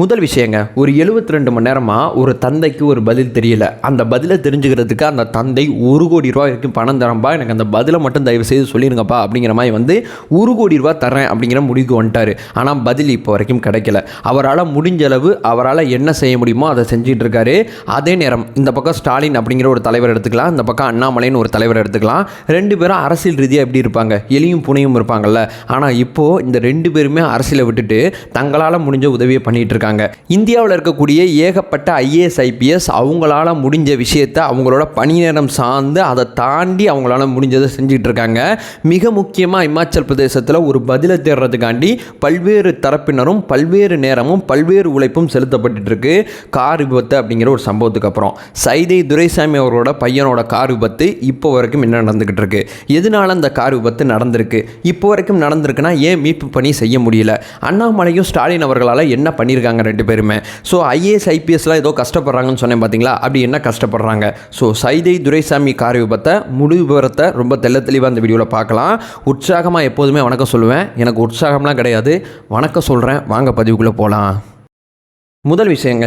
முதல் விஷயங்க, ஒரு 72 மணி நேரமாக ஒரு தந்தைக்கு ஒரு பதில் தெரியல. அந்த பதிலை தெரிஞ்சுக்கிறதுக்கு அந்த தந்தை ₹1 கோடி வரைக்கும் பணம் தரம்பா, எனக்கு அந்த பதிலை மட்டும் தயவு செய்து சொல்லிடுங்கப்பா அப்படிங்கிற மாதிரி வந்து ₹1 கோடி தரேன் அப்படிங்கிற முடிவுக்கு வந்துட்டார். ஆனால் பதில் இப்போ வரைக்கும் கிடைக்கல. அவரால் முடிஞ்ச அளவு அவரால் என்ன செய்ய முடியுமோ அதை செஞ்சுட்டு இருக்காரு. அதே நேரம் இந்த பக்கம் ஸ்டாலின் அப்படிங்கிற ஒரு தலைவர் எடுத்துக்கலாம், இந்த பக்கம் அண்ணாமலைன்னு ஒரு தலைவர் எடுத்துக்கலாம். 2 பேரும் அரசியல் ரீதியாக எப்படி இருப்பாங்க, எலியும் புனையும் இருப்பாங்கல்ல. ஆனால் இப்போது இந்த 2 பேருமே அரசியலை விட்டுட்டு தங்களால் முடிஞ்ச உதவியை பண்ணிகிட்டு இருக்காங்க. இந்தியாவில் இருக்கக்கூடிய ஏகப்பட்ட IAS IPS அவங்களால முடிஞ்ச விஷயத்தை அவங்களோட பணி நேரம் சார்ந்து அதை தாண்டி அவங்களால முடிஞ்சதை செஞ்சுட்டு இருக்காங்க. மிக முக்கியமாக இமாச்சல் பிரதேசத்தில் ஒரு பதிலை தேடுறதுக்காண்டி பல்வேறு தரப்பினரும் பல்வேறு நேரமும் பல்வேறு உழைப்பும் செலுத்தப்பட்டு இருக்கு. கார் விபத்து அப்படிங்கிற ஒரு சம்பவத்துக்கு அப்புறம் சைதை துரைசாமி அவரோட பையனோட கார் விபத்து இப்போ வரைக்கும் என்ன நடந்துகிட்டு இருக்கு, எதனால அந்த கார் விபத்து நடந்திருக்கு, இப்போ வரைக்கும் நடந்திருக்குன்னா ஏன் மீட்பு பணி செய்ய முடியல, அண்ணாமலையும் ஸ்டாலின் அவர்களால் என்ன பண்ணியிருக்காங்க 2 பேருமே. ஸோ IAS IPSலாம் ஏதோ கஷ்டப்படுறாங்கன்னு சொன்னேன் பார்த்தீங்களா, அப்படி என்ன கஷ்டப்படுறாங்க. ஸோ சைதை துரைசாமி கார் விபத்தை முழு விவரத்தை ரொம்ப தெளிவாக இந்த வீடியோவில் பார்க்கலாம். உற்சாகமாக எப்போதுமே வணக்கம் சொல்லுவேன், எனக்கு உற்சாகம்லாம் கிடையாது, வணக்கம் சொல்கிறேன். வாங்க பதிவுக்குள்ளே போகலாம். முதல் விஷயங்க,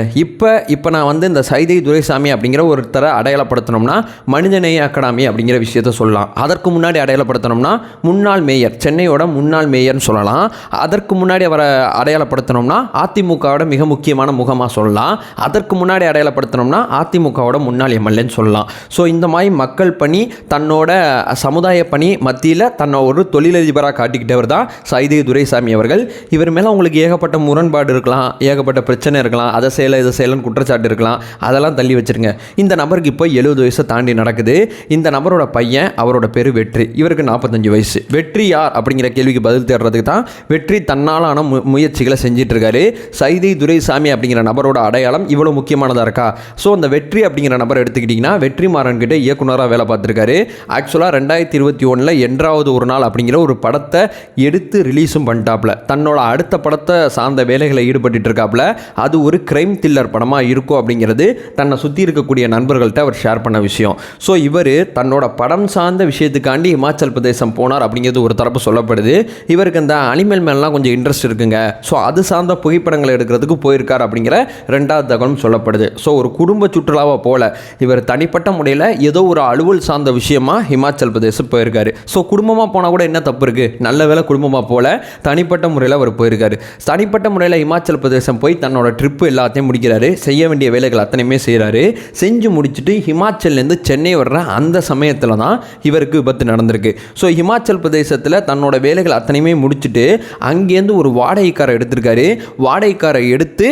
இப்போ நான் வந்து இந்த சைதை துரைசாமி அப்படிங்கிற ஒருத்தரை அடையாளப்படுத்தணும்னா மனிதநேய அகாடமி அப்படிங்கிற விஷயத்த சொல்லலாம். அதற்கு முன்னாடி அடையாளப்படுத்தணும்னா முன்னாள் மேயர், சென்னையோட முன்னாள் மேயர்னு சொல்லலாம். அதற்கு முன்னாடி அவரை அடையாளப்படுத்தணும்னா அதிமுகவோட மிக முக்கியமான முகமாக சொல்லலாம். அதற்கு முன்னாடி அடையாளப்படுத்தணும்னா அதிமுகவோட முன்னாள் MLAன்னு சொல்லலாம். ஸோ இந்த மாதிரி மக்கள் பணி, தன்னோட சமுதாய பணி மத்தியில் தன்னை ஒரு தொழிலதிபராக காட்டிக்கிட்டவர் தான் சைதை துரைசாமி அவர்கள். இவர் மேலே உங்களுக்கு ஏகப்பட்ட முரண்பாடு இருக்கலாம், ஏகப்பட்ட பிரச்சனை இருக்கலாம், அதை செய்யலை இதை செய்யலன்னு குற்றச்சாட்டு இருக்கலாம். அதெல்லாம் தள்ளி வச்சிருங்க. இந்த நபருக்கு இப்போ 70 வயசை தாண்டி நடக்குது. இந்த நபரோட பையன், அவரோட பேர் வெற்றி, இவருக்கு 45 வயசு. வெற்றி யார் அப்படிங்கிற கேள்விக்கு பதில் தேடுறதுக்கு தான் வெற்றி தன்னாலான முயற்சிகளை செஞ்சிட்டு இருக்காரு. சைதை துரைசாமி அப்படிங்கிற நபரோட அடையாளம் இவ்வளோ முக்கியமானதாக இருக்கா? ஸோ அந்த வெற்றி அப்படிங்கிற நபர் எடுத்துக்கிட்டிங்கன்னா வெற்றிமாறன் கிட்ட இயக்குனராக வேலை பார்த்துருக்காரு. ஆக்சுவலாக 2021 என்றாவது ஒரு நாள் அப்படிங்கிற ஒரு படத்தை எடுத்து ரிலீஸும் பண்ணிட்டாப்ல. தன்னோட அடுத்த படத்தை சார்ந்த வேலைகளை ஈடுபட்டு இருக்காப்ல. அது ஒரு கிரைம் த்ரில்லர் படமாக இருக்கும் அப்படிங்கிறது தன்னை சுற்றி இருக்கக்கூடிய நண்பர்கள்ட்ட அவர் ஷேர் பண்ண விஷயம். ஸோ இவர் தன்னோட படம் சார்ந்த விஷயத்துக்காண்டி இமாச்சல் பிரதேசம் போனார் அப்படிங்கிறது ஒரு தரப்பு சொல்லப்படுது. இவருக்கு இந்த அனிமல் மேலாம் கொஞ்சம் இன்ட்ரெஸ்ட் இருக்குங்க. ஸோ அது சார்ந்த புகைப்படங்களை எடுக்கிறதுக்கு போயிருக்கார் அப்படிங்கிற 2வது தகவலும் சொல்லப்படுது. ஸோ ஒரு குடும்ப சுற்றுலாவை போல இவர் தனிப்பட்ட முறையில் ஏதோ ஒரு அலுவல் சார்ந்த விஷயமா இமாச்சல் பிரதேசம் போயிருக்காரு. ஸோ குடும்பமாக போனால் கூட என்ன தப்பு இருக்குது, நல்ல வேலை குடும்பமாக போல தனிப்பட்ட முறையில் அவர் போயிருக்காரு. தனிப்பட்ட முறையில் இமாச்சல் பிரதேசம் போய் தன்னோட ட்ரிப்பு எல்லாத்தையும் முடிக்கிறாரு. செய்ய வேண்டிய வேலைகள் அத்தனையுமே செய்கிறாரு. செஞ்சு முடிச்சுட்டு ஹிமாச்சல்லேருந்து சென்னை வர்ற அந்த சமயத்தில் தான் இவருக்கு விபத்து நடந்திருக்கு. ஸோ ஹிமாச்சல் பிரதேசத்தில் தன்னோட வேலைகள் அத்தனையுமே முடிச்சுட்டு அங்கேருந்து ஒரு வாடகை காரை எடுத்திருக்காரு. வாடகை காரை எடுத்து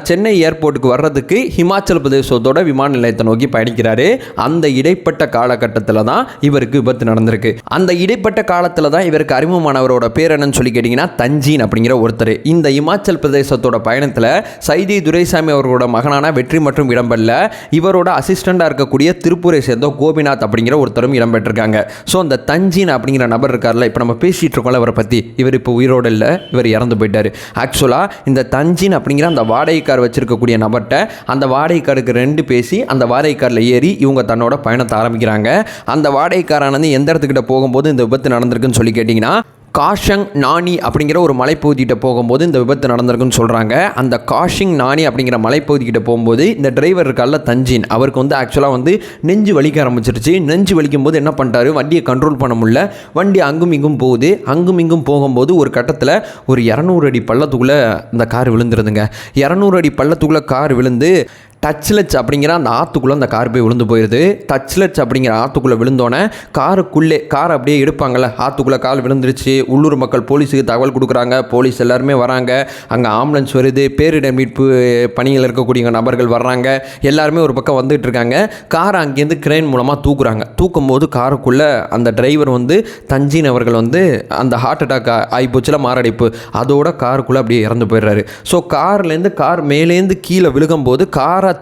சென்னை ஏர்போர்ட்டுக்கு வர்றதுக்கு ஹிமாச்சல் பிரதேசத்தோட விமான நிலையத்தை நோக்கி பயணிக்கிறாரு. அந்த இடைப்பட்ட காலகட்டத்தில் தான் இவருக்கு விபத்து நடந்திருக்கு. அந்த இடைப்பட்ட காலத்தில் தான் இவருக்கு அறிமுகமானவரோட பேர் என்னன்னு சொல்லி கேட்டிங்கன்னா தஞ்சீன் அப்படிங்கிற ஒருத்தர். இந்த இமாச்சல் பிரதேசத்தோட பயணத்தில் சைதை துரைசாமி அவர்களோட மகனான வெற்றி மற்றும் இடம்பெறல. இவரோட அசிஸ்டண்டாக இருக்கக்கூடிய திருப்பூரை சேர்ந்த கோபிநாத் அப்படிங்கிற ஒருத்தரும் இடம்பெற்றிருக்காங்க. ஸோ அந்த தஞ்சீன் அப்படிங்கிற நபர் இருக்கார்ல, இப்போ நம்ம பேசிகிட்டு இருக்கோம்ல அவரை பற்றி, இவர் இப்போ உயிரோடு இல்லை, இவர் இறந்து போயிட்டார். ஆக்சுவலாக இந்த தஞ்சீன் அப்படிங்கிற அந்த வாடகை கார் வச்சிருக்கக்கூடிய நபர்கிட்ட அந்த வாடகை காருக்கு 2 பேசி அந்த வாடகை காரில் ஏறி இவங்க தன்னோட பயணத்தை ஆரம்பிக்கிறாங்க. அந்த வாடகை காரானது எந்த இடத்துக்கிட்ட போகும்போது இந்த விபத்து நடந்திருக்குன்னு சொல்லி கேட்டிங்கன்னா காஷங் நானி அப்படிங்கிற ஒரு மலைப்பகுதிக்கிட்ட போகும்போது இந்த விபத்து நடந்திருக்குன்னு சொல்கிறாங்க. அந்த காஷிங் நானி அப்படிங்கிற மலைப்பகுதிக்கிட்ட போகும்போது இந்த டிரைவர் இருக்கால தஞ்சீன், அவருக்கு வந்து ஆக்சுவலாக வந்து நெஞ்சு வலிக்க ஆரம்பிச்சிருச்சு. நெஞ்சு வலிக்கும் போது என்ன பண்ணிட்டாரு, வண்டியை கண்ட்ரோல் பண்ண முடியல. வண்டி அங்கும் இங்கும் போகுது. அங்கும் இங்கும் போகும்போது ஒரு கட்டத்தில் ஒரு 200 அடி பள்ளத்துக்குள்ளே இந்த கார் விழுந்துருதுங்க. 200 அடி பள்ளத்துக்குள்ளே கார் விழுந்து டச்லெட்ஸ் அப்படிங்கிற அந்த ஆற்றுக்குள்ளே அந்த கார் போய் விழுந்து போயிடுது. டச்லெட்ஸ் அப்படிங்கிற ஆற்றுக்குள்ளே விழுந்தோன்னே காருக்குள்ளே கார் அப்படியே எடுப்பாங்கள்ல, ஆற்றுக்குள்ளே கார் விழுந்துருச்சு. உள்ளூர் மக்கள் போலீஸுக்கு தகவல் கொடுக்குறாங்க. போலீஸ் எல்லாருமே வராங்க. அங்கே ஆம்புலன்ஸ் வருது. பேரிடர் மீட்பு பணியில் இருக்கக்கூடிய நபர்கள் வர்றாங்க. எல்லாருமே ஒரு பக்கம் வந்துட்டு இருக்காங்க. காரை அங்கேருந்து கிரெயின் மூலமாக தூக்குறாங்க. தூக்கும் போது காருக்குள்ளே அந்த டிரைவர் வந்து தஞ்சீன் அவர்கள் வந்து அந்த ஹார்ட் அட்டாக் ஆகிப்போச்சுல, மாரடைப்பு, அதோட காருக்குள்ளே அப்படியே இறந்து போயிடுறாரு. ஸோ கார்லேருந்து கார் மேலேருந்து கீழே விழுகும்போது காரை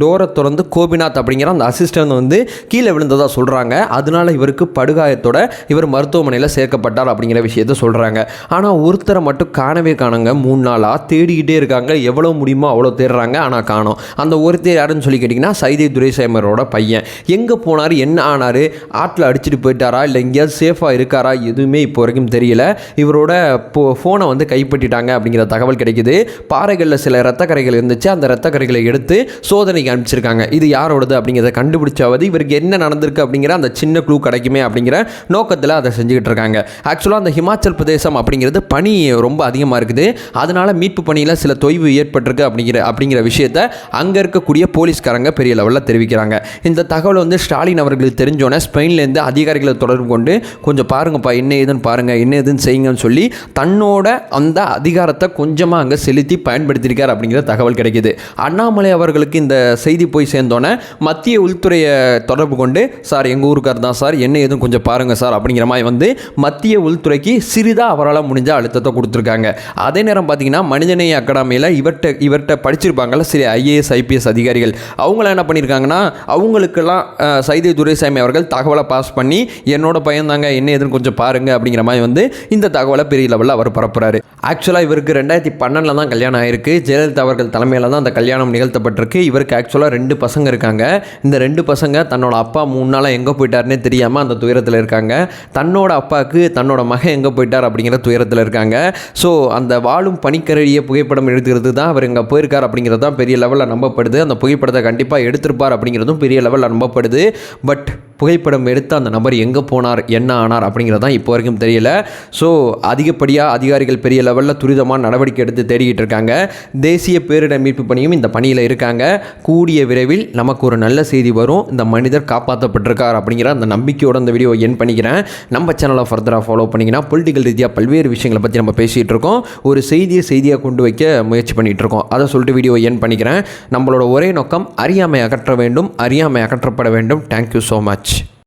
டோரை திறந்து கோபிநாத் அப்படிங்கிற அந்த அசிஸ்டன்ட் வந்து கீழே விழுந்ததாக சொல்கிறாங்க. அதனால இவருக்கு படுகாயத்தோட இவர் மருத்துவமனையில் சேர்க்கப்பட்டார் அப்படிங்கிற விஷயத்த சொல்கிறாங்க. ஆனால் ஒருத்தரை மட்டும் காணவே காணுங்க. 3 நாளாக தேடிக்கிட்டே இருக்காங்க. எவ்வளோ முடியுமோ அவ்வளோ தேடுறாங்க, ஆனால் காணோம். அந்த ஒருத்தர் யாருன்னு சொல்லி கேட்டிங்கன்னா சைதை துரைசாமியோட பையன். எங்கே போனார், என்ன ஆனார், ஆற்றில் அடிச்சுட்டு போயிட்டாரா இல்லை எங்கேயாவது சேஃபாக இருக்காரா, எதுவுமே இப்போ வரைக்கும் தெரியல. இவரோட ஃபோனை வந்து கைப்பற்றிட்டாங்க அப்படிங்கிற தகவல் கிடைக்குது. பாறைகளில் சில இரத்தக்கரைகள் இருந்துச்சு. அந்த இரத்தக்கரைகளை எடுத்து சோதனைக்கு அனுப்பிச்சிருக்காங்க. இது யாரோடது அப்படிங்கிறத கண்டுபிடிச்சாவது இவருக்கு என்ன நடந்திருக்கு அப்படிங்கிற அந்த சின்ன க்ளூ கிடைக்குமே அப்படிங்கிற நோக்கத்தில் அதை செஞ்சுக்கிட்டு இருக்காங்க. ஆக்சுவலாக அந்த ஹிமாச்சல் பிரதேசம் அப்படிங்கிறது பனி ரொம்ப அதிகமாக இருக்குது. அதனால் மீட்பு பணியில் சில தொய்வு ஏற்பட்டிருக்கு அப்படிங்கிற விஷயத்தை அங்கே இருக்கக்கூடிய போலீஸ்காரங்க பெரிய லெவலில் தெரிவிக்கிறாங்க. இந்த தகவல் வந்து ஸ்டாலின் அவர்களுக்கு தெரிஞ்சோன்னே ஸ்பெயின்லேருந்து அதிகாரிகளை தொடர்பு கொண்டு கொஞ்சம் பாருங்கப்பா, என்ன ஏதுன்னு பாருங்கள், என்ன ஏதுன்னு செய்யுங்கன்னு சொல்லி தன்னோட அந்த அதிகாரத்தை கொஞ்சமாக அங்கே செலுத்தி பயன்படுத்தியிருக்கார் அப்படிங்கிற தகவல் கிடைக்கிது. அண்ணாமலை அவர்களுக்கு இந்த செய்தி போய் சேர்ந்தோன்னே மத்திய உள்துறையை தொடர்பு கொண்டு, சார் எங்கள் ஊருக்கார் தான் சார், என்ன ஏதும் கொஞ்சம் பாருங்கள் சார் அப்படிங்கிற மாதிரி வந்து மத்திய உள்துறைக்கு சிறிதாக அவரால் முடிஞ்ச அழுத்தத்தை கொடுத்துருக்காங்க. அதே நேரம் பார்த்தீங்கன்னா மனிதநேய அகாடமியில் இவர்கிட்ட படிச்சிருப்பாங்கள்ல சில IAS IPS அதிகாரிகள், அவங்கள என்ன பண்ணியிருக்காங்கன்னா அவங்களுக்கெல்லாம் சைதை துரைசாமி அவர்கள் தகவலை பாஸ் பண்ணி என்னோட பையன் தாங்க, என்ன ஏதுன்னு கொஞ்சம் பாருங்கள் அப்படிங்கிற மாதிரி வந்து இந்த தகவலை பெரிய லெவலில் அவர் பரப்புறாரு. ஆக்சுவலாக இவருக்கு 2012 தான் கல்யாணம் ஆயிருக்கு. ஜெயலலிதா அவர்கள் தலைமையில் தான் அந்த கல்யாணம் நிகழ்த்தப்பட்டிருக்கு. இவருக்கு ஆக்சுவலாக 2 பசங்க இருக்காங்க. இந்த 2 பசங்க தன்னோட அப்பா 3 நாளாக எங்கே போயிட்டாருன்னே தெரியாமல் அந்த துயரத்தில் இருக்காங்க. தன்னோட அப்பாவுக்கு தன்னோட மகன் எங்கே போயிட்டார் அப்படிங்கிற துயரத்தில் இருக்காங்க. ஸோ அந்த வாழும் பனிக்கரடியை புகைப்படம் எடுக்கிறது தான் அவர் இங்கே போயிருக்கார் அப்படிங்கிறது தான் பெரிய லெவலில் நம்பப்படுது. அந்த புகைப்படத்தை கண்டிப்பாக எடுத்திருப்பார் அப்படிங்கிறதும் பெரிய லெவலில் நம்பப்படுது. பட் புகைப்படம் எடுத்து அந்த நபர் எங்கே போனார், என்ன ஆனார் அப்படிங்கிறது தான் இப்போ வரைக்கும் தெரியல. ஸோ அதிகப்படியாக அதிகாரிகள் பெரிய லெவலில் துரிதமாக நடவடிக்கை எடுத்து தேடிக்கிட்டு இருக்காங்க. தேசிய பேரிடர் மீட்பு பணியும் இந்த பணியில் இருக்காங்க. கூடிய விரைவில் நமக்கு ஒரு நல்ல செய்தி வரும், இந்த மனிதர் காப்பாற்றப்பட்டிருக்கார் அப்படிங்கிற அந்த நம்பிக்கையோடு அந்த வீடியோ என் பண்ணிக்கிறேன். நம்ம சேனலை ஃபர்தராக ஃபாலோ பண்ணிங்கன்னா பொலிட்டிக்கல் ரீதியாக பல்வேறு விஷயங்களை பற்றி நம்ம பேசிகிட்டு இருக்கோம். ஒரு செய்தியாக கொண்டு வைக்க முயற்சி பண்ணிகிட்டு இருக்கோம். அதை சொல்லிட்டு வீடியோ என் பண்ணிக்கிறேன். நம்மளோட ஒரே நோக்கம் அறியாமை அகற்ற வேண்டும், அறியாமை அகற்றப்பட வேண்டும். Thank you so much.